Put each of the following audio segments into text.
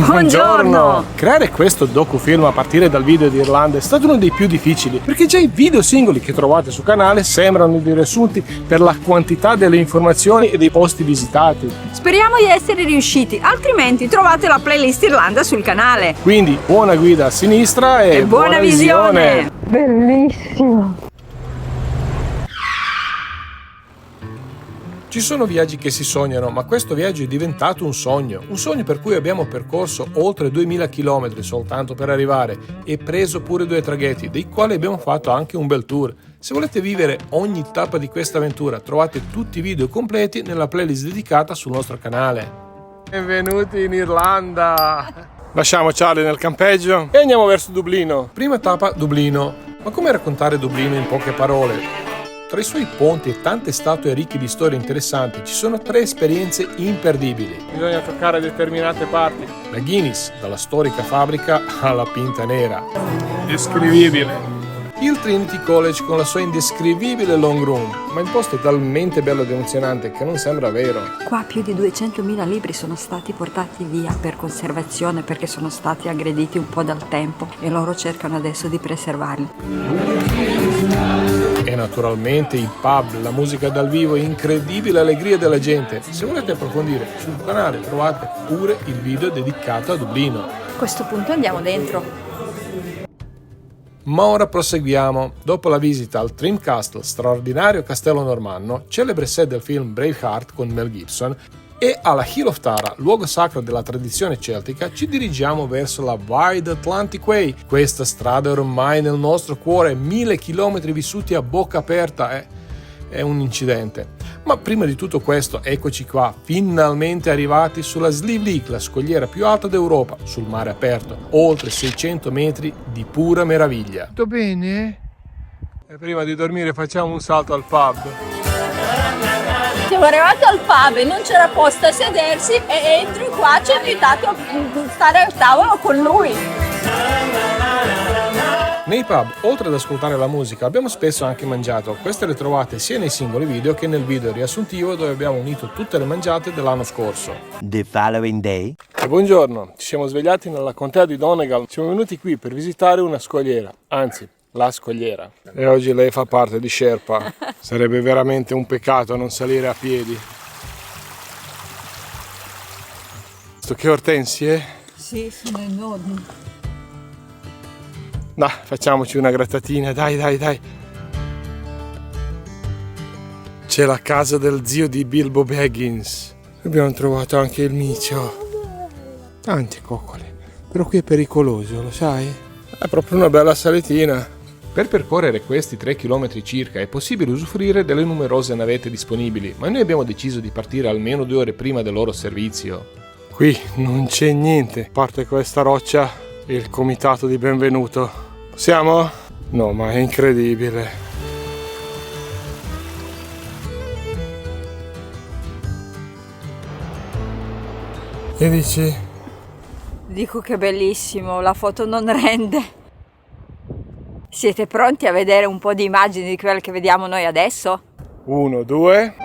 Buongiorno! Creare questo docufilm a partire dal video di Irlanda è stato uno dei più difficili, perché già i video singoli che trovate sul canale sembrano dei riassunti per la quantità delle informazioni e dei posti visitati. Speriamo di essere riusciti, altrimenti trovate la playlist Irlanda sul canale. Quindi buona guida a sinistra e buona visione! Bellissimo! Ci sono viaggi che si sognano, ma questo viaggio è diventato un sogno per cui abbiamo percorso oltre 2000 km soltanto per arrivare e preso pure 2 traghetti, dei quali abbiamo fatto anche un bel tour. Se volete vivere ogni tappa di questa avventura, trovate tutti i video completi nella playlist dedicata sul nostro canale. Benvenuti in Irlanda! Lasciamo Charlie nel campeggio e andiamo verso Dublino. Prima tappa, Dublino. Ma come raccontare Dublino in poche parole? Tra i suoi ponti e tante statue ricche di storie interessanti ci sono 3 esperienze imperdibili. Bisogna toccare determinate parti. La Guinness, dalla storica fabbrica alla Pinta Nera. Descrivibile. Il Trinity College con la sua indescrivibile long room, ma il posto è talmente bello ed emozionante che non sembra vero. Qua più di 200.000 libri sono stati portati via per conservazione perché sono stati aggrediti un po' dal tempo e loro cercano adesso di preservarli. E naturalmente i pub, la musica dal vivo e incredibile allegria della gente. Se volete approfondire sul canale trovate pure il video dedicato a Dublino. A questo punto andiamo dentro. Ma ora proseguiamo. Dopo la visita al Trim Castle, straordinario castello normanno, celebre set del film Braveheart con Mel Gibson, e alla Hill of Tara, luogo sacro della tradizione celtica, ci dirigiamo verso la Wide Atlantic Way. Questa strada è ormai nel nostro cuore, 1000 chilometri vissuti a bocca aperta, è un incidente. Ma prima di tutto questo, eccoci qua, finalmente arrivati sulla Slieve League, la scogliera più alta d'Europa, sul mare aperto, oltre 600 metri di pura meraviglia. Tutto bene? E prima di dormire facciamo un salto al pub. Siamo arrivati al pub e non c'era posto a sedersi e entri qua, ci ha invitato a stare al tavolo con lui. Nei pub, oltre ad ascoltare la musica, abbiamo spesso anche mangiato. Queste le trovate sia nei singoli video che nel video riassuntivo dove abbiamo unito tutte le mangiate dell'anno scorso. The following day. E buongiorno, ci siamo svegliati nella contea di Donegal. Siamo venuti qui per visitare una scogliera, anzi, la scogliera. E oggi lei fa parte di Sherpa. Sarebbe veramente un peccato non salire a piedi. Sto che ortensie? Sì, sono enormi. Dai, facciamoci una grattatina, dai. C'è la casa del zio di Bilbo Baggins. Abbiamo trovato anche il micio. Tanti coccoli. Però qui è pericoloso, lo sai? È proprio una bella salitina. Per percorrere questi 3 km circa è possibile usufruire delle numerose navette disponibili, ma noi abbiamo deciso di partire almeno 2 ore prima del loro servizio. Qui non c'è niente, a parte questa roccia e il comitato di benvenuto. Possiamo? No, ma è incredibile. Che dici? Dico che è bellissimo, la foto non rende. Siete pronti a vedere un po' di immagini di quelle che vediamo noi adesso? 1, 2.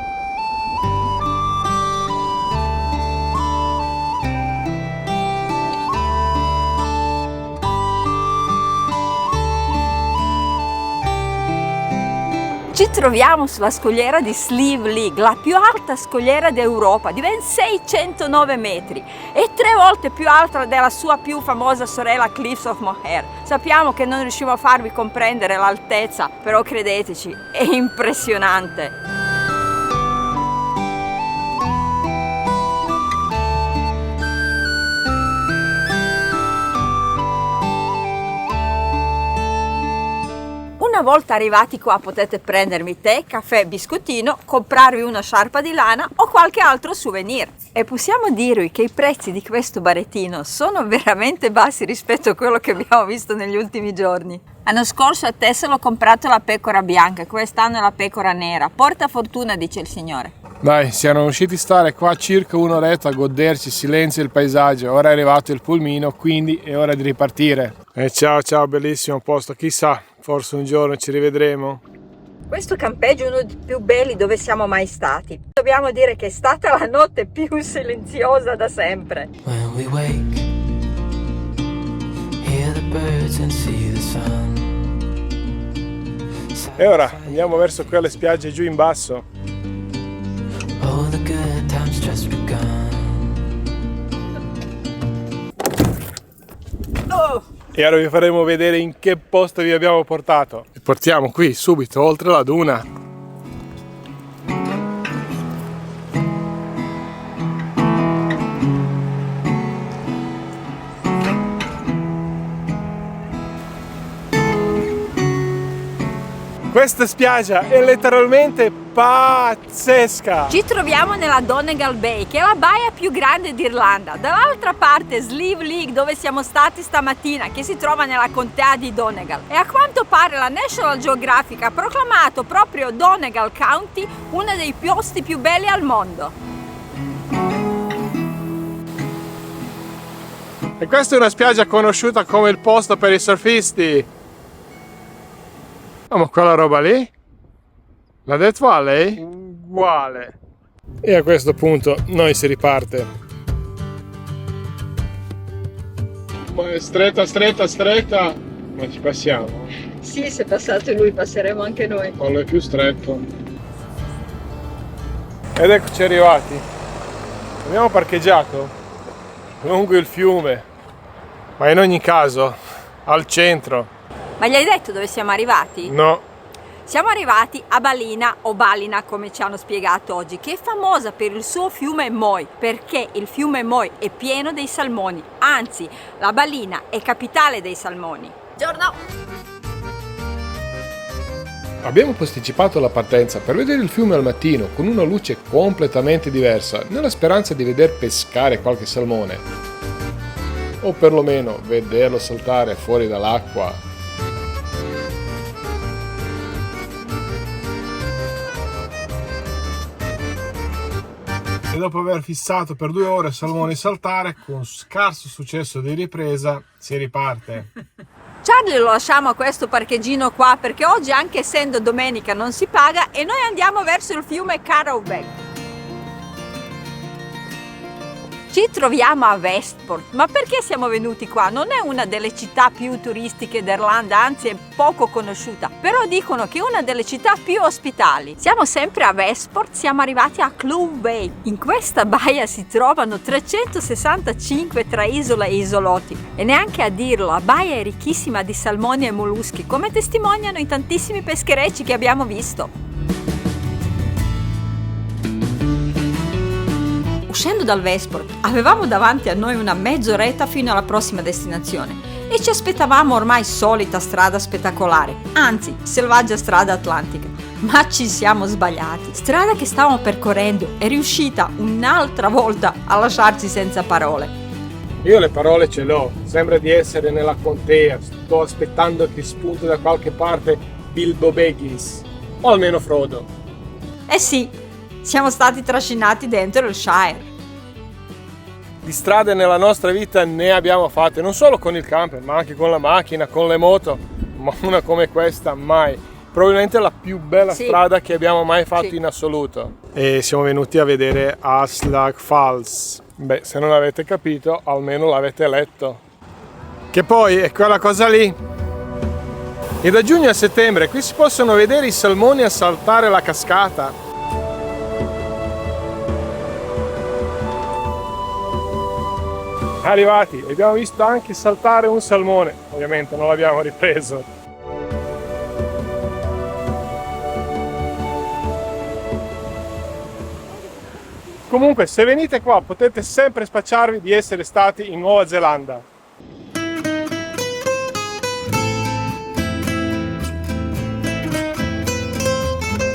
Ci troviamo sulla scogliera di Slieve League, la più alta scogliera d'Europa, di ben 609 metri e 3 volte più alta della sua più famosa sorella Cliffs of Moher. Sappiamo che non riusciamo a farvi comprendere l'altezza, però credeteci, è impressionante. Una volta arrivati qua potete prendervi tè, caffè, biscottino, comprarvi una sciarpa di lana o qualche altro souvenir. E possiamo dirvi che i prezzi di questo barettino sono veramente bassi rispetto a quello che abbiamo visto negli ultimi giorni. L'anno scorso a Tessero ho comprato la pecora bianca, quest'anno è la pecora nera. Porta fortuna, dice il Signore. Dai, siamo riusciti a stare qua circa un'oretta a goderci il silenzio e il paesaggio. Ora è arrivato il pulmino, quindi è ora di ripartire. E ciao, bellissimo posto. Chissà, forse un giorno ci rivedremo. Questo campeggio è uno dei più belli dove siamo mai stati. Dobbiamo dire che è stata la notte più silenziosa da sempre. When we wake birds and see the sun. E ora andiamo verso quelle spiagge giù in basso. Oh, the good times just begun. E ora vi faremo vedere in che posto vi abbiamo portato. Vi portiamo qui subito oltre la duna. Questa spiaggia è letteralmente pazzesca! Ci troviamo nella Donegal Bay, che è la baia più grande d'Irlanda. Dall'altra parte Slieve League, dove siamo stati stamattina, che si trova nella contea di Donegal. E a quanto pare la National Geographic ha proclamato proprio Donegal County uno dei posti più belli al mondo. E questa è una spiaggia conosciuta come il posto per i surfisti. Ma quella roba lì? L'ha detto a lei? Uguale. E a questo punto noi si riparte. Ma è stretta, stretta, stretta. Ma ci passiamo? Sì, se passato lui passeremo anche noi. Quello è più stretto. Ed eccoci arrivati. Abbiamo parcheggiato lungo il fiume, ma in ogni caso al centro. Ma gli hai detto dove siamo arrivati? No. Siamo arrivati a Balina, o Balina come ci hanno spiegato oggi, che è famosa per il suo fiume Moy, perché il fiume Moy è pieno dei salmoni, anzi la Balina è capitale dei salmoni. Buongiorno! Abbiamo posticipato la partenza per vedere il fiume al mattino con una luce completamente diversa, nella speranza di veder pescare qualche salmone. O perlomeno vederlo saltare fuori dall'acqua. E dopo aver fissato per 2 ore salmoni saltare, con scarso successo di ripresa, si riparte. Charlie lo lasciamo a questo parcheggino qua perché oggi, anche essendo domenica, non si paga e noi andiamo verso il fiume Carrowbeck. Ci troviamo a Westport, ma perché siamo venuti qua? Non è una delle città più turistiche d'Irlanda, anzi è poco conosciuta, però dicono che è una delle città più ospitali. Siamo sempre a Westport, siamo arrivati a Clough Bay. In questa baia si trovano 365 tra isole e isolotti e neanche a dirlo, la baia è ricchissima di salmoni e molluschi, come testimoniano i tantissimi pescherecci che abbiamo visto. Uscendo dal Westport avevamo davanti a noi una mezz'oretta fino alla prossima destinazione e ci aspettavamo ormai solita strada spettacolare, anzi selvaggia strada atlantica, ma ci siamo sbagliati. Strada che stavamo percorrendo è riuscita un'altra volta a lasciarci senza parole. Io le parole ce l'ho, sembra di essere nella contea, sto aspettando che spunti da qualche parte Bilbo Baggins, o almeno Frodo. Eh sì, siamo stati trascinati dentro il Shire. Di strade nella nostra vita ne abbiamo fatte, non solo con il camper, ma anche con la macchina, con le moto, ma una come questa mai. Probabilmente la più bella strada che abbiamo mai fatto in assoluto. E siamo venuti a vedere Aslag Falls. Beh, se non avete capito, almeno l'avete letto. Che poi è quella cosa lì. E da giugno a settembre qui si possono vedere i salmoni a saltare la cascata. Arrivati, abbiamo visto anche saltare un salmone, ovviamente non l'abbiamo ripreso. Comunque, se venite qua potete sempre spacciarvi di essere stati in Nuova Zelanda.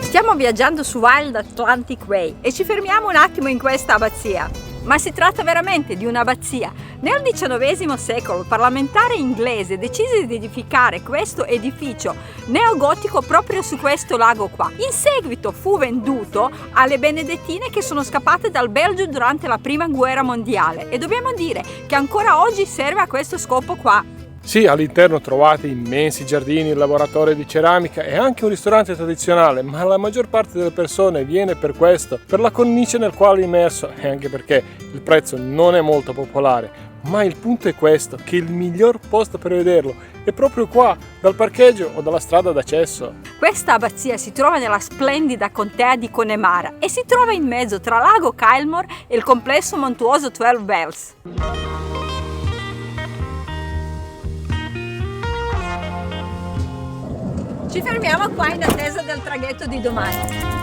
Stiamo viaggiando su Wild Atlantic Way e ci fermiamo un attimo in questa abbazia. Ma si tratta veramente di un'abbazia. Nel XIX secolo il parlamentare inglese decise di edificare questo edificio neogotico proprio su questo lago qua. In seguito fu venduto alle benedettine che sono scappate dal Belgio durante la prima guerra mondiale e dobbiamo dire che ancora oggi serve a questo scopo qua. Sì, all'interno trovate immensi giardini, il laboratorio di ceramica e anche un ristorante tradizionale, ma la maggior parte delle persone viene per questo, per la cornice nel quale è immerso e anche perché il prezzo non è molto popolare. Ma il punto è questo, che il miglior posto per vederlo è proprio qua, dal parcheggio o dalla strada d'accesso. Questa abbazia si trova nella splendida contea di Connemara e si trova in mezzo tra lago Kylemore e il complesso montuoso 12 Bells. Ci fermiamo qua in attesa del traghetto di domani.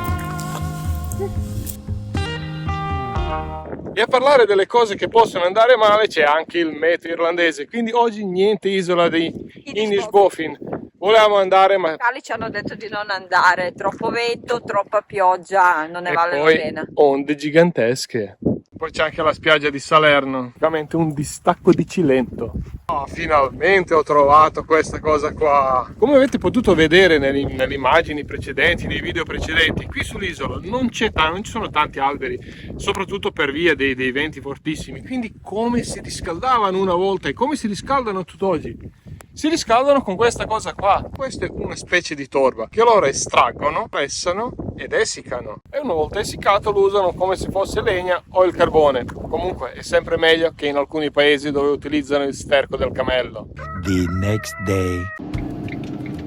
E a parlare delle cose che possono andare male c'è anche il meteo irlandese, quindi oggi niente isola di Inishbofin. Volevamo andare, ma I ci hanno detto di non andare, troppo vento, troppa pioggia, non ne vale la pena. Onde gigantesche. Poi c'è anche la spiaggia di Salerno, veramente un distacco di Cilento. Oh, finalmente ho trovato questa cosa qua. Come avete potuto vedere nelle immagini precedenti, nei video precedenti, qui sull'isola non ci sono tanti alberi, soprattutto per via dei venti fortissimi. Quindi come si riscaldavano una volta e come si riscaldano tutt'oggi? Si riscaldano con questa cosa qua. Questa è una specie di torba che loro estraggono, pressano ed essiccano. E una volta essiccato lo usano come se fosse legna o il carbone. Comunque è sempre meglio che in alcuni paesi dove utilizzano il sterco del cammello. The next day.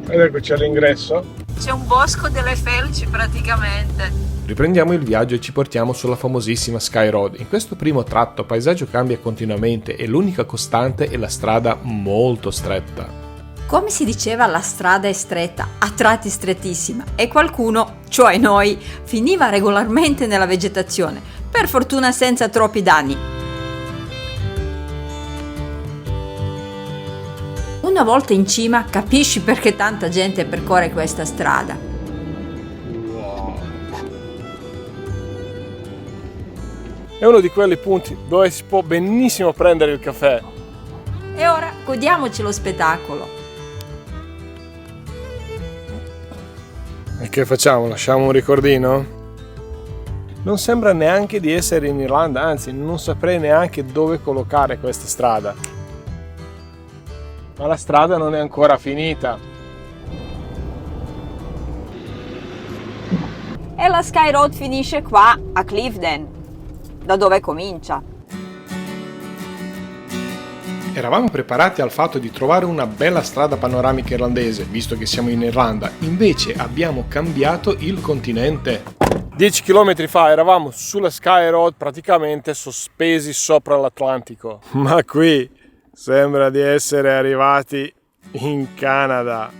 Ed eccoci all'ingresso. C'è un bosco delle felci praticamente. Riprendiamo il viaggio e ci portiamo sulla famosissima Sky Road. In questo primo tratto il paesaggio cambia continuamente e l'unica costante è la strada molto stretta. Come si diceva, la strada è stretta, a tratti strettissima, e qualcuno, cioè noi, finiva regolarmente nella vegetazione, per fortuna senza troppi danni. Una volta in cima capisci perché tanta gente percorre questa strada. È uno di quelli punti dove si può benissimo prendere il caffè. E ora godiamoci lo spettacolo. E che facciamo? Lasciamo un ricordino? Non sembra neanche di essere in Irlanda, anzi non saprei neanche dove collocare questa strada. Ma la strada non è ancora finita. E la Sky Road finisce qua a Cliveden, da dove comincia. Eravamo preparati al fatto di trovare una bella strada panoramica irlandese, visto che siamo in Irlanda. Invece abbiamo cambiato il continente. 10 km fa eravamo sulla Sky Road, praticamente sospesi sopra l'Atlantico. Ma qui sembra di essere arrivati in Canada.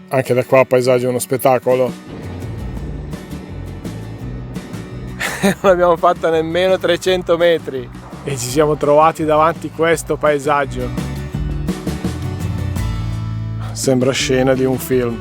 Anche da qua il paesaggio è uno spettacolo. Non abbiamo fatto nemmeno 300 metri e ci siamo trovati davanti questo paesaggio. Sembra scena di un film.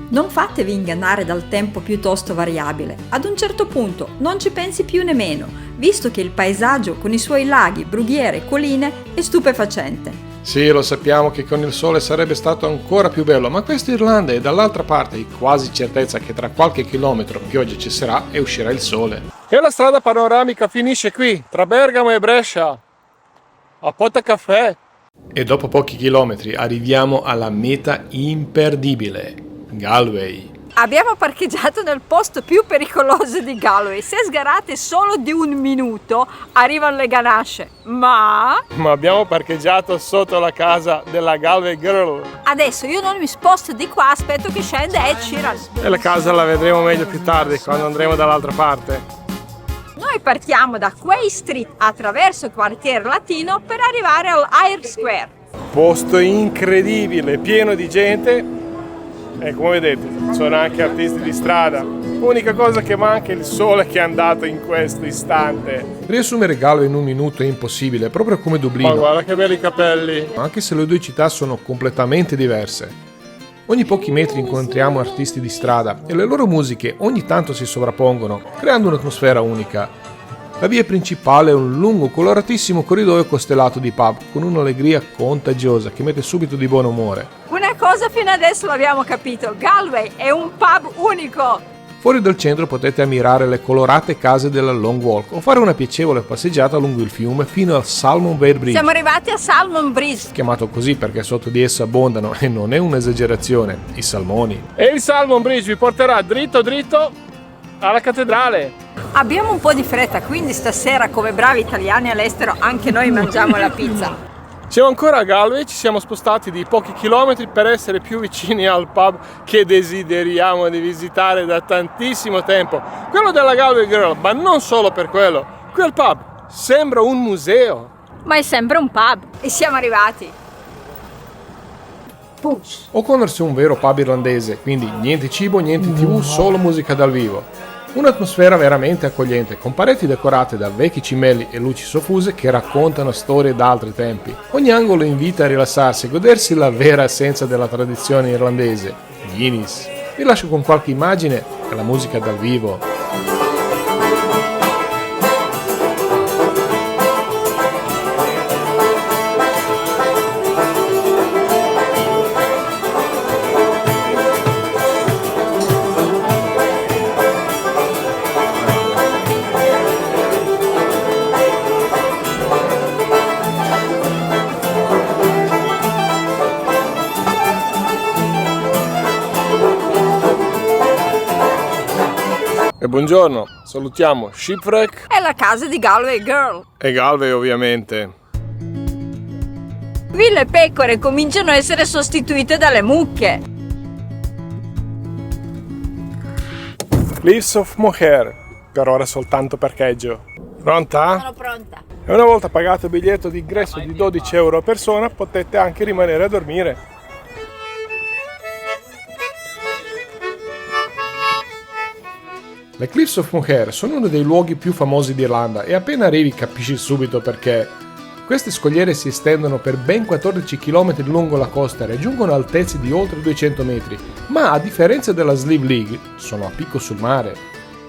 Non fatevi ingannare dal tempo piuttosto variabile. Ad un certo punto non ci pensi più nemmeno, visto che il paesaggio con i suoi laghi, brughiere e colline è stupefacente. Sì, lo sappiamo che con il sole sarebbe stato ancora più bello, ma questa Irlanda è dall'altra parte di quasi certezza che tra qualche chilometro pioggia cesserà e uscirà il sole. E la strada panoramica finisce qui, tra Bergamo e Brescia, a Pota Caffè. E dopo pochi chilometri arriviamo alla meta imperdibile, Galway. Abbiamo parcheggiato nel posto più pericoloso di Galway. Se sgarate solo di un minuto arrivano le ganasce. Ma abbiamo parcheggiato sotto la casa della Galway Girl. adesso io non mi sposto di qua, aspetto che scenda Ed Sheeran. E la casa la vedremo meglio più tardi, quando andremo dall'altra parte. Noi partiamo da Quay Street attraverso il quartiere latino per arrivare all'Ayr Square. Posto incredibile, pieno di gente. E come vedete sono anche artisti di strada. Unica cosa che manca è il sole che è andato in questo istante. Riassumere Galway in un minuto è impossibile, proprio come Dublino. Ma guarda che belli capelli. Anche se le due città sono completamente diverse. Ogni pochi metri incontriamo artisti di strada e le loro musiche ogni tanto si sovrappongono, creando un'atmosfera unica. La via principale è un lungo, coloratissimo corridoio costellato di pub, con un'allegria contagiosa che mette subito di buon umore. Una cosa fino adesso l'abbiamo capito, Galway è un pub unico. Fuori dal centro potete ammirare le colorate case della Long Walk o fare una piacevole passeggiata lungo il fiume fino al Salmon Bay Bridge. Siamo arrivati a Salmon Bridge. Chiamato così perché sotto di esso abbondano, e non è un'esagerazione, i salmoni. E il Salmon Bridge vi porterà dritto dritto alla cattedrale. Abbiamo un po' di fretta, quindi stasera, come bravi italiani all'estero, anche noi mangiamo la pizza. Siamo ancora a Galway, ci siamo spostati di pochi chilometri per essere più vicini al pub che desideriamo di visitare da tantissimo tempo, quello della Galway Girl, ma non solo per quello. Qui al pub sembra un museo. Ma è sempre un pub. E siamo arrivati. Push. O'Connor's è un vero pub irlandese, quindi niente cibo, niente TV, solo musica dal vivo. Un'atmosfera veramente accogliente, con pareti decorate da vecchi cimeli e luci soffuse che raccontano storie da altri tempi. Ogni angolo invita a rilassarsi e godersi la vera essenza della tradizione irlandese, Guinness. Vi lascio con qualche immagine e la musica dal vivo. E buongiorno, salutiamo Shipwreck È la casa di Galway Girl. e Galway ovviamente. Qui le pecore cominciano a essere sostituite dalle mucche. Cliffs of Moher, per ora soltanto parcheggio. Pronta? Sono pronta. E una volta pagato il biglietto di ingresso di 12 euro a persona potete anche rimanere a dormire. Le Cliffs of Moher sono uno dei luoghi più famosi d'Irlanda e appena arrivi capisci subito perché. Queste scogliere si estendono per ben 14 km lungo la costa e raggiungono altezze di oltre 200 metri, ma a differenza della Slieve League sono a picco sul mare.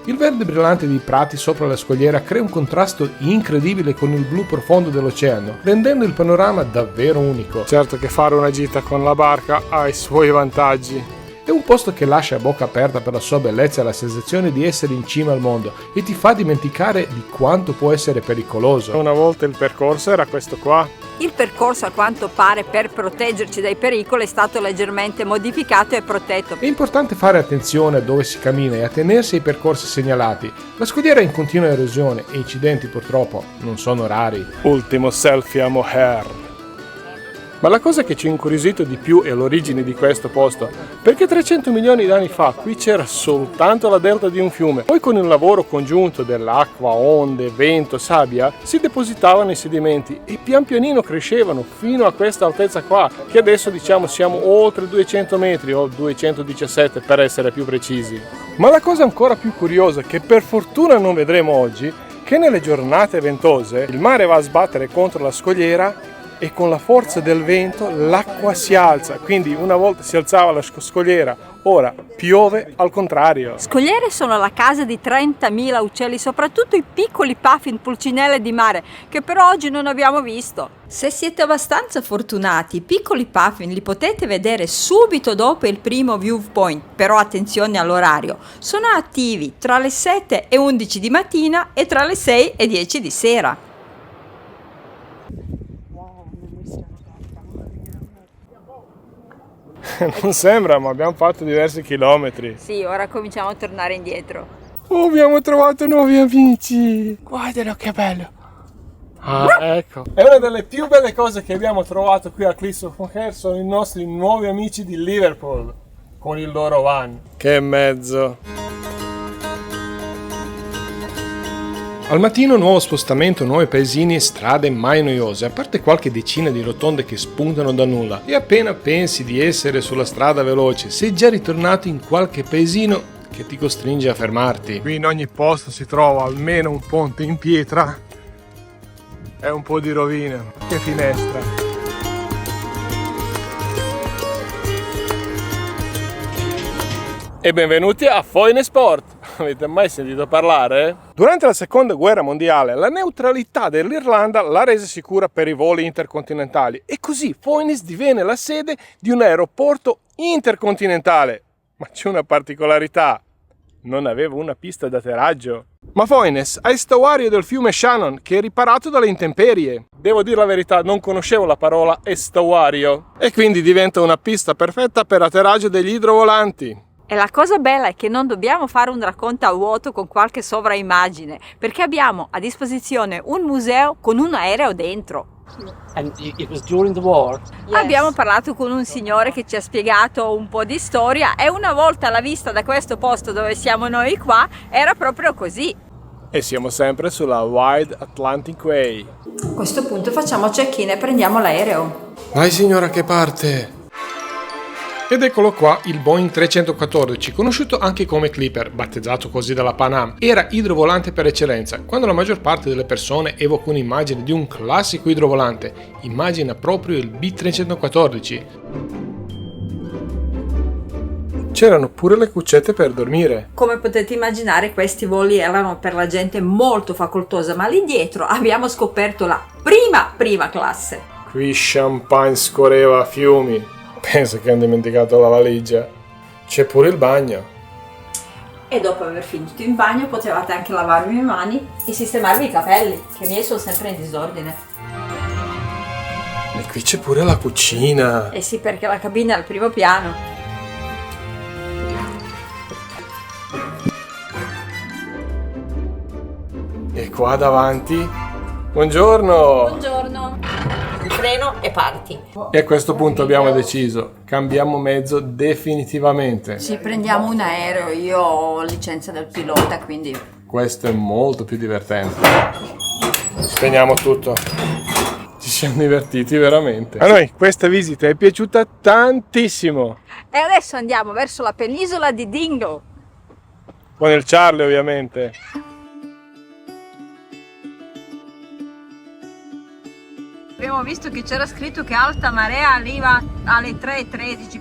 Il verde brillante dei prati sopra la scogliera crea un contrasto incredibile con il blu profondo dell'oceano, rendendo il panorama davvero unico. Certo che fare una gita con la barca ha i suoi vantaggi. È un posto che lascia a bocca aperta per la sua bellezza e la sensazione di essere in cima al mondo e ti fa dimenticare di quanto può essere pericoloso. Una volta il percorso era questo qua. Il percorso, a quanto pare, per proteggerci dai pericoli è stato leggermente modificato e protetto. È importante fare attenzione a dove si cammina e a tenersi ai percorsi segnalati. La scogliera è in continua erosione e incidenti purtroppo non sono rari. Ultimo selfie a Moher. Ma la cosa che ci ha incuriosito di più è l'origine di questo posto, perché 300 milioni di anni fa qui c'era soltanto la delta di un fiume, poi con il lavoro congiunto dell'acqua, onde, vento, sabbia, si depositavano i sedimenti e pian pianino crescevano fino a questa altezza qua, che adesso diciamo siamo oltre 200 metri o 217 per essere più precisi. Ma la cosa ancora più curiosa, che per fortuna non vedremo oggi, che nelle giornate ventose il mare va a sbattere contro la scogliera e con la forza del vento l'acqua si alza, quindi una volta si alzava la scogliera, ora piove al contrario. Scogliere sono la casa di 30.000 uccelli, soprattutto i piccoli puffin pulcinelle di mare, che però oggi non abbiamo visto. Se siete abbastanza fortunati, i piccoli puffin li potete vedere subito dopo il primo viewpoint, però attenzione all'orario. Sono attivi tra le 7 e 11 di mattina e tra le 6 e 10 di sera. Non sembra, ma abbiamo fatto diversi chilometri. Sì, ora cominciamo a tornare indietro. Oh, abbiamo trovato nuovi amici! Guardalo che bello! Ah, ecco. È una delle più belle cose che abbiamo trovato qui a Cliffs of Moher sono i nostri nuovi amici di Liverpool con il loro van. Che mezzo! Al mattino nuovo spostamento, nuovi paesini e strade mai noiose, a parte qualche decina di rotonde che spuntano da nulla. E appena pensi di essere sulla strada veloce, sei già ritornato in qualche paesino che ti costringe a fermarti. Qui in ogni posto si trova almeno un ponte in pietra e un po' di rovine. Che finestra! E benvenuti a Foyne Sport! Avete mai sentito parlare? Durante la seconda guerra mondiale la neutralità dell'Irlanda l'ha resa sicura per i voli intercontinentali e così Foynes divenne la sede di un aeroporto intercontinentale. Ma c'è una particolarità, non aveva una pista d'atterraggio. Ma Foynes ha estuario del fiume Shannon che è riparato dalle intemperie. Devo dire la verità, non conoscevo la parola estuario e quindi diventa una pista perfetta per atterraggio degli idrovolanti. E la cosa bella è che non dobbiamo fare un racconto a vuoto con qualche sovraimmagine, perché abbiamo a disposizione un museo con un aereo dentro. And it was during the war. Abbiamo parlato con un signore che ci ha spiegato un po' di storia e una volta la vista da questo posto dove siamo noi qua era proprio così. E siamo sempre sulla Wide Atlantic Way. A questo punto facciamo check-in e prendiamo l'aereo. Vai signora che parte! Ed eccolo qua il Boeing 314, conosciuto anche come Clipper, battezzato così dalla Pan Am. Era idrovolante per eccellenza. Quando la maggior parte delle persone evoca un'immagine di un classico idrovolante, immagina proprio il B314. C'erano pure le cuccette per dormire. Come potete immaginare, questi voli erano per la gente molto facoltosa, ma lì dietro abbiamo scoperto la prima classe. Qui champagne scorreva a fiumi. Pensa che hanno dimenticato la valigia. C'è pure il bagno. E dopo aver finito in bagno potevate anche lavarvi le mani e sistemarvi i capelli, che i miei sono sempre in disordine. E qui c'è pure la cucina. Eh sì, perché la cabina è al primo piano. E qua davanti. Buongiorno. Buongiorno. Il freno e parti. E a questo punto abbiamo deciso, cambiamo mezzo definitivamente. Sì, prendiamo un aereo, io ho licenza del pilota, quindi... Questo è molto più divertente. Spegniamo tutto. Ci siamo divertiti veramente. A noi questa visita è piaciuta tantissimo. E adesso andiamo verso la penisola di Dingle. Con il Charlie ovviamente. Abbiamo visto che c'era scritto che alta marea arriva alle 3:13.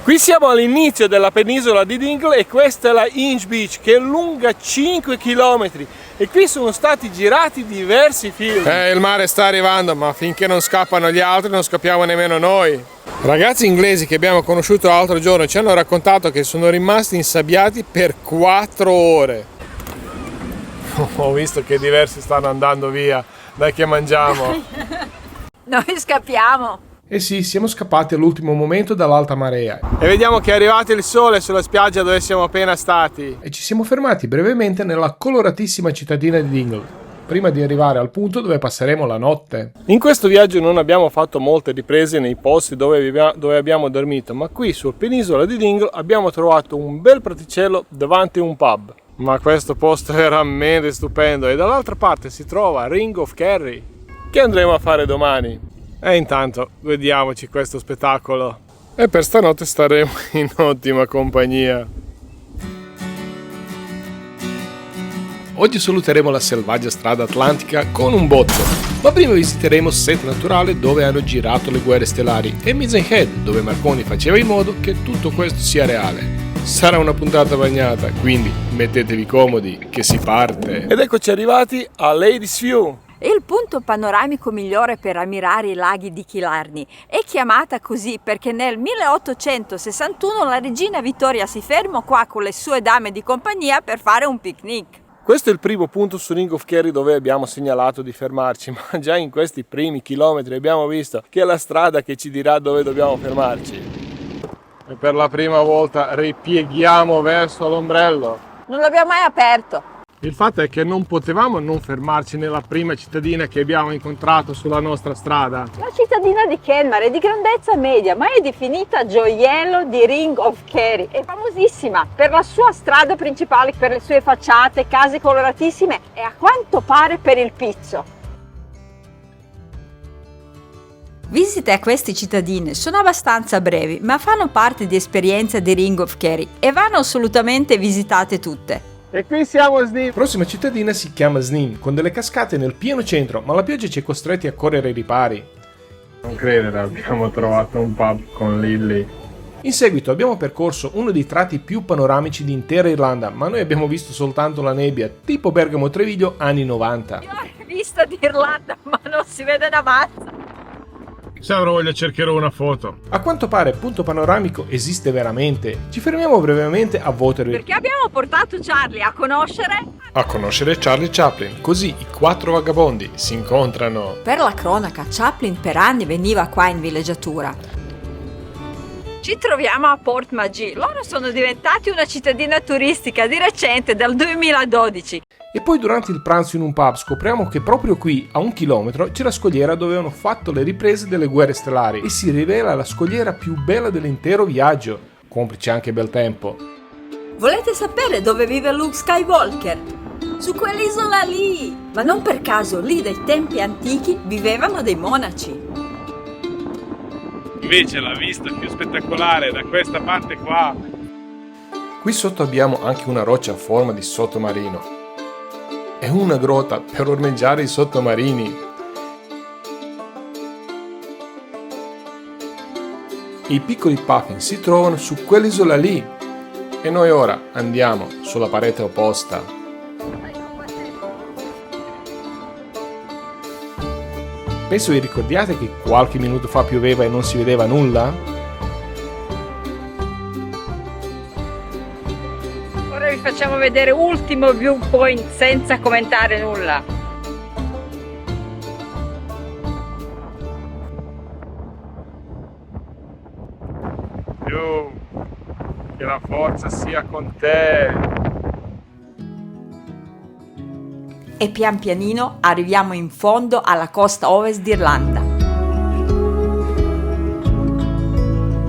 Qui siamo all'inizio della penisola di Dingle e questa è la Inch Beach che è lunga 5 km e qui sono stati girati diversi film. Il mare sta arrivando, ma finché non scappano gli altri non scappiamo nemmeno noi. Ragazzi inglesi che abbiamo conosciuto l'altro giorno ci hanno raccontato che sono rimasti insabbiati per 4 ore. Ho visto che diversi stanno andando via. Dai che mangiamo. Noi scappiamo. Eh sì, siamo scappati all'ultimo momento dall'alta marea. E vediamo che è arrivato il sole sulla spiaggia dove siamo appena stati. E ci siamo fermati brevemente nella coloratissima cittadina di Dingle, prima di arrivare al punto dove passeremo la notte. In questo viaggio non abbiamo fatto molte riprese nei posti dove abbiamo dormito, ma qui sul penisola di Dingle abbiamo trovato un bel praticello davanti a un pub. Ma questo posto è veramente stupendo e dall'altra parte si trova Ring of Kerry, che andremo a fare domani. E intanto vediamoci questo spettacolo. E per stanotte staremo in ottima compagnia. Oggi saluteremo la selvaggia strada atlantica con un botto, ma prima visiteremo Set Naturale dove hanno girato le guerre stellari e Mizzen Head dove Marconi faceva in modo che tutto questo sia reale. Sarà una puntata bagnata, quindi mettetevi comodi che si parte. Ed eccoci arrivati a Ladies View. Il punto panoramico migliore per ammirare i laghi di Killarney è chiamata così perché nel 1861 la regina Vittoria si fermò qua con le sue dame di compagnia per fare un picnic. Questo è il primo punto su Ring of Kerry dove abbiamo segnalato di fermarci, ma già in questi primi chilometri abbiamo visto che è la strada che ci dirà dove dobbiamo fermarci. E per la prima volta ripieghiamo verso l'ombrello. Non l'abbiamo mai aperto. Il fatto è che non potevamo non fermarci nella prima cittadina che abbiamo incontrato sulla nostra strada. La cittadina di Kenmare è di grandezza media, ma è definita gioiello di Ring of Kerry. È famosissima per la sua strada principale, per le sue facciate, case coloratissime e a quanto pare per il pizzo. Visite a queste cittadine sono abbastanza brevi, ma fanno parte di esperienza di Ring of Kerry e vanno assolutamente visitate tutte. E qui siamo a Sneem. La prossima cittadina si chiama Sneem, con delle cascate nel pieno centro, ma la pioggia ci ha costretti a correre ai ripari. Non credere, abbiamo trovato un pub con Lily. In seguito abbiamo percorso uno dei tratti più panoramici di intera Irlanda, ma noi abbiamo visto soltanto la nebbia, tipo Bergamo Treviglio anni 90. Io ho vista di Irlanda, ma non si vede una mazza. Se avrò voglia cercherò una foto. A quanto pare il punto panoramico esiste veramente. Ci fermiamo brevemente a Waterville. Perché abbiamo portato Charlie a conoscere Charlie Chaplin, così i 4 vagabondi si incontrano. Per la cronaca, Chaplin per anni veniva qua in villeggiatura. Ci troviamo a Port Magee. Loro sono diventati una cittadina turistica di recente, dal 2012. E poi durante il pranzo in un pub scopriamo che proprio qui, a 1 chilometro, c'è la scogliera dove hanno fatto le riprese delle guerre stellari e si rivela la scogliera più bella dell'intero viaggio, complice anche bel tempo. Volete sapere dove vive Luke Skywalker? Su quell'isola lì! Ma non per caso lì dai tempi antichi vivevano dei monaci. Invece la vista più spettacolare da questa parte qua. Qui sotto abbiamo anche una roccia a forma di sottomarino. È una grotta per ormeggiare i sottomarini. I piccoli puffin si trovano su quell'isola lì. E noi ora andiamo sulla parete opposta. Penso vi ricordiate che qualche minuto fa pioveva e non si vedeva nulla? Ora vi facciamo vedere ultimo viewpoint senza commentare nulla. Che la forza sia con te! E pian pianino arriviamo in fondo alla costa ovest d'Irlanda.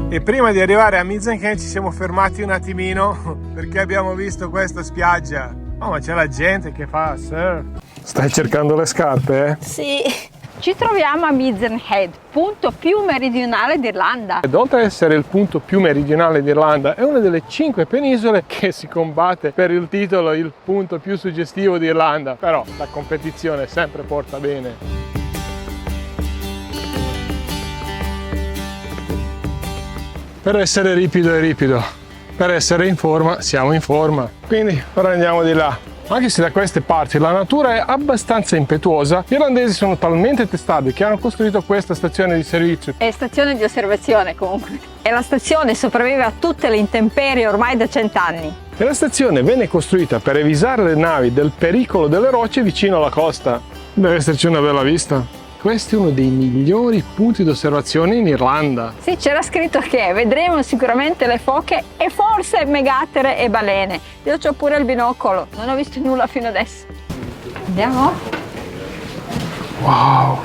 E prima di arrivare a Mizenhead ci siamo fermati un attimino perché abbiamo visto questa spiaggia. Oh, ma c'è la gente che fa surf. Stai cercando le scarpe, eh? Sì, ci troviamo a Mizenhead, punto più meridionale d'Irlanda. Ed oltre ad essere il punto più meridionale d'Irlanda, è una delle 5 penisole che si combatte per il titolo il punto più suggestivo d'Irlanda. Però la competizione sempre porta bene. Per essere ripido è ripido, per essere in forma siamo in forma. Quindi ora andiamo di là. Anche se da queste parti la natura è abbastanza impetuosa, gli irlandesi sono talmente testardi che hanno costruito questa stazione di servizio. È stazione di osservazione comunque. E la stazione sopravvive a tutte le intemperie ormai da 100 anni. E la stazione venne costruita per avvisare le navi del pericolo delle rocce vicino alla costa. Deve esserci una bella vista. Questo è uno dei migliori punti di osservazione in Irlanda. Sì, c'era scritto che vedremo sicuramente le foche e forse megattere e balene. Io c'ho pure il binocolo, non ho visto nulla fino adesso. Andiamo? Wow,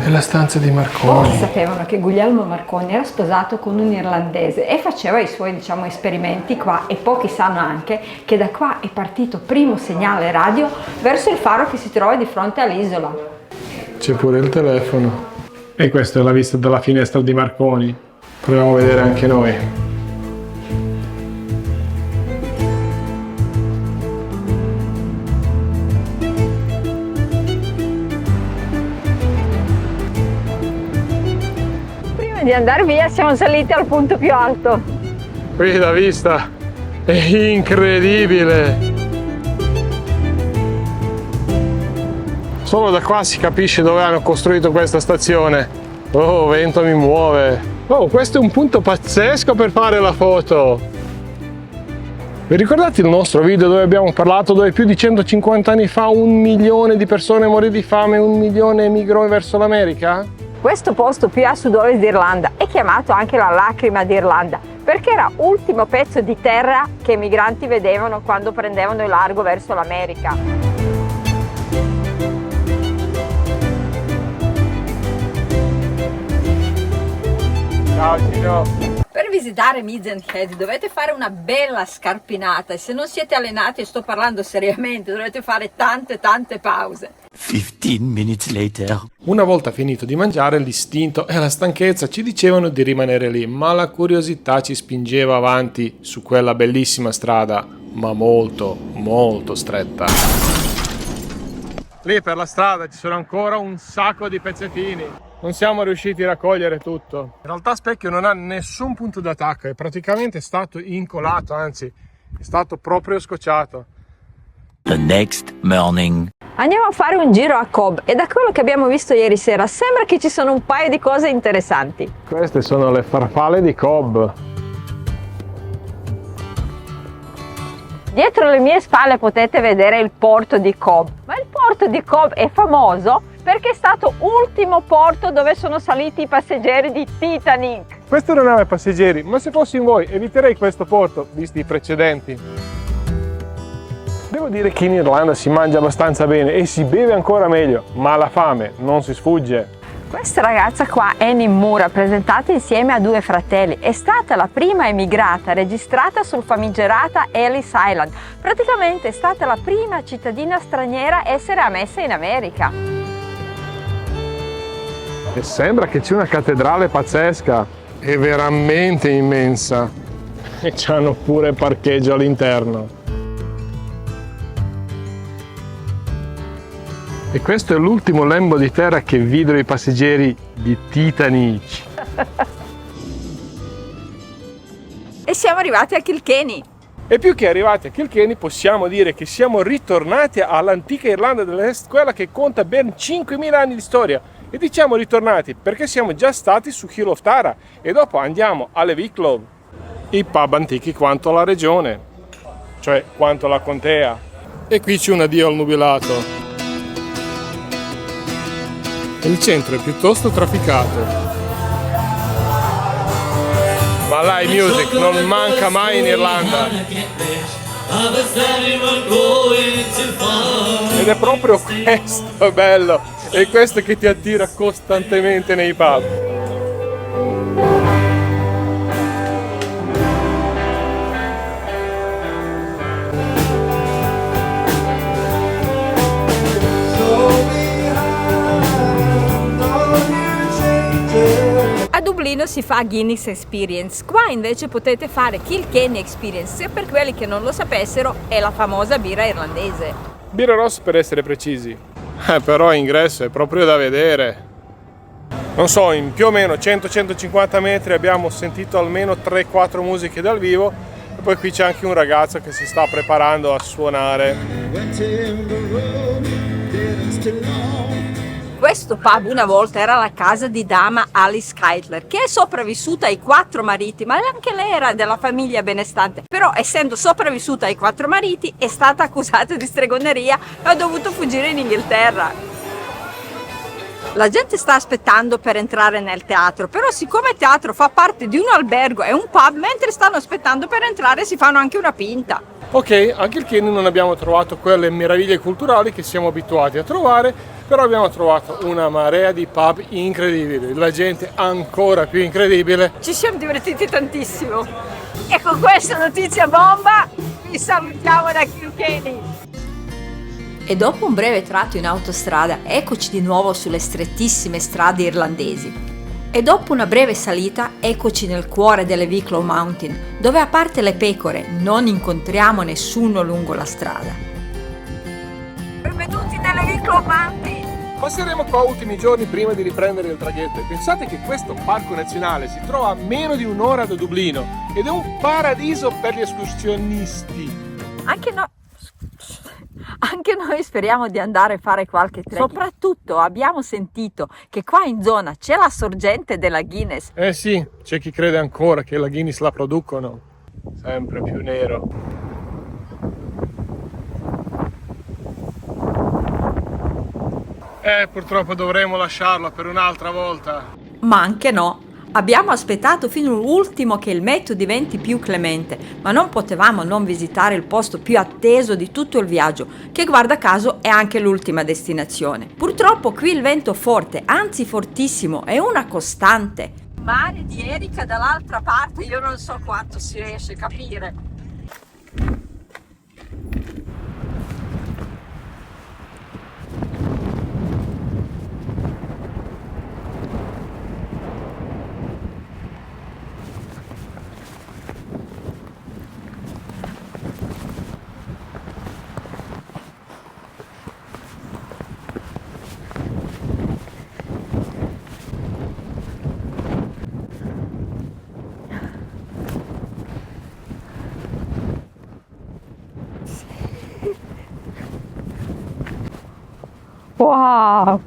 è la stanza di Marconi. Pochi sapevano che Guglielmo Marconi era sposato con un irlandese e faceva i suoi, esperimenti qua, e pochi sanno anche che da qua è partito primo segnale radio verso il faro che si trova di fronte all'isola. C'è pure il telefono. E questa è la vista dalla finestra di Marconi. Proviamo a vedere anche noi. Prima di andare via siamo saliti al punto più alto. Qui la vista è incredibile. Solo da qua si capisce dove hanno costruito questa stazione. Oh, vento mi muove. Oh, questo è un punto pazzesco per fare la foto. Vi ricordate il nostro video dove abbiamo parlato dove più di 150 anni fa 1 milione di persone morì di fame e 1 milione emigrò verso l'America? Questo posto più a sud-ovest d'Irlanda è chiamato anche la lacrima d'Irlanda perché era l'ultimo pezzo di terra che i migranti vedevano quando prendevano il largo verso l'America. Ciao Gino. Per visitare Mizenhead dovete fare una bella scarpinata e se non siete allenati, e sto parlando seriamente, dovete fare tante pause. 15 minutes later. Una volta finito di mangiare, l'istinto e la stanchezza ci dicevano di rimanere lì, ma la curiosità ci spingeva avanti su quella bellissima strada, ma molto stretta. Lì per la strada ci sono ancora un sacco di pezzettini. Non siamo riusciti a raccogliere tutto. In realtà Specchio non ha nessun punto d'attacco, è praticamente stato incolato, anzi è stato proprio scocciato. The next morning. Andiamo a fare un giro a Cobb e da quello che abbiamo visto ieri sera sembra che ci sono un paio di cose interessanti. Queste sono le farfalle di Cobb. Dietro le mie spalle potete vedere il porto di Cobb, ma il porto di Cobb è famoso perché è stato l'ultimo porto dove sono saliti i passeggeri di Titanic. Questa è una nave passeggeri, ma se fossi in voi eviterei questo porto, visti i precedenti. Devo dire che in Irlanda si mangia abbastanza bene e si beve ancora meglio, ma la fame non si sfugge. Questa ragazza qua, Annie Moore, rappresentata insieme a 2 fratelli, è stata la prima emigrata registrata sul famigerata Ellis Island. Praticamente è stata la prima cittadina straniera a essere ammessa in America. E sembra che c'è una cattedrale pazzesca, è veramente immensa. E c'hanno pure parcheggio all'interno. E questo è l'ultimo lembo di terra che videro i passeggeri di Titanic. E siamo arrivati a Kilkenny. E più che arrivati a Kilkenny possiamo dire che siamo ritornati all'antica Irlanda dell'Est, quella che conta ben 5.000 anni di storia. E diciamo ritornati perché siamo già stati su Hill of Tara e dopo andiamo alle Wicklow, i pub antichi quanto la regione, cioè quanto la contea. E qui c'è un addio al nubilato. Il centro è piuttosto trafficato, ma live music non manca mai in Irlanda. Ed è proprio questo bello, è questo che ti attira costantemente nei pub. A Dublino si fa Guinness Experience, qua invece potete fare Kilkenny Experience, e per quelli che non lo sapessero è la famosa birra irlandese. Birra rossa per essere precisi, però ingresso è proprio da vedere. Non so, in più o meno 100-150 metri abbiamo sentito almeno 3-4 musiche dal vivo e poi qui c'è anche un ragazzo che si sta preparando a suonare. Questo pub una volta era la casa di dama Alice Keitler, che è sopravvissuta ai 4 mariti, ma anche lei era della famiglia benestante. Però essendo sopravvissuta ai 4 mariti è stata accusata di stregoneria e ha dovuto fuggire in Inghilterra. La gente sta aspettando per entrare nel teatro, però siccome il teatro fa parte di un albergo e un pub, mentre stanno aspettando per entrare si fanno anche una pinta. Ok, a Kilkenny non abbiamo trovato quelle meraviglie culturali che siamo abituati a trovare, però abbiamo trovato una marea di pub incredibili, la gente ancora più incredibile. Ci siamo divertiti tantissimo e con questa notizia bomba vi salutiamo da Kilkenny. E dopo un breve tratto in autostrada, eccoci di nuovo sulle strettissime strade irlandesi. E dopo una breve salita, eccoci nel cuore delle Wicklow Mountain, dove a parte le pecore non incontriamo nessuno lungo la strada. Benvenuti nelle Wicklow Mountain! Passeremo qua ultimi giorni prima di riprendere il traghetto e pensate che questo parco nazionale si trova a meno di un'ora da Dublino ed è un paradiso per gli escursionisti. Anche noi speriamo di andare a fare qualche trekking. Soprattutto abbiamo sentito che qua in zona c'è la sorgente della Guinness. Eh sì, c'è chi crede ancora che la Guinness la producono. Sempre più nero. Purtroppo dovremo lasciarlo per un'altra volta. Ma anche no. Abbiamo aspettato fino all'ultimo che il meteo diventi più clemente, ma non potevamo non visitare il posto più atteso di tutto il viaggio, che guarda caso è anche l'ultima destinazione. Purtroppo qui il vento forte, anzi fortissimo, è una costante. Mare di Erika dall'altra parte, io non so quanto si riesce a capire. Wow,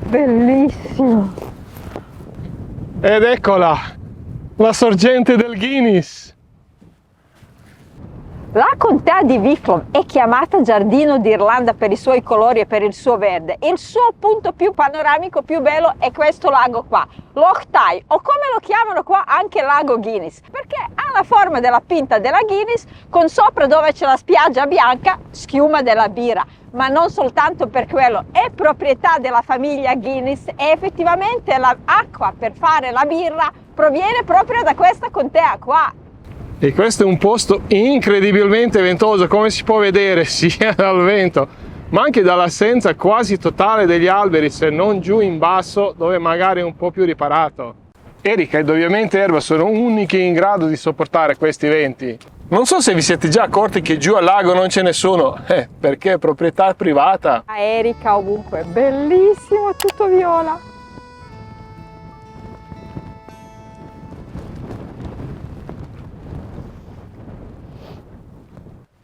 bellissimo! Ed eccola, la sorgente del Guinness. La contea di Wicklow è chiamata Giardino d'Irlanda per i suoi colori e per il suo verde. Il suo punto più panoramico, più bello è questo lago qua, Loch Tay, o come lo chiamano qua anche lago Guinness, perché ha la forma della pinta della Guinness, con sopra dove c'è la spiaggia bianca, schiuma della birra. Ma non soltanto per quello, è proprietà della famiglia Guinness e effettivamente l'acqua per fare la birra proviene proprio da questa contea qua. E questo è un posto incredibilmente ventoso, come si può vedere sia dal vento ma anche dall'assenza quasi totale degli alberi, se non giù in basso dove magari è un po' più riparato. Erika ed ovviamente Erba sono uniche in grado di sopportare questi venti. Non so se vi siete già accorti che giù al lago non c'è nessuno, perché è proprietà privata. Erika ovunque, bellissimo, tutto viola.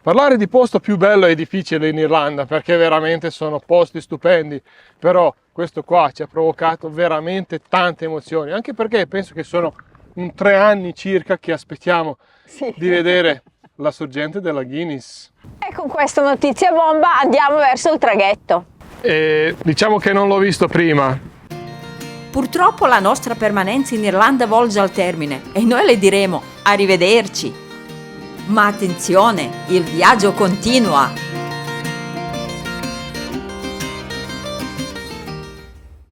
Parlare di posto più bello è difficile in Irlanda perché veramente sono posti stupendi, però questo qua ci ha provocato veramente tante emozioni, anche perché penso che sono 3 anni circa che aspettiamo di vedere la sorgente della Guinness. E con questa notizia bomba andiamo verso il traghetto. E diciamo che non l'ho visto prima. Purtroppo la nostra permanenza in Irlanda volge al termine e noi le diremo arrivederci. Ma attenzione, il viaggio continua!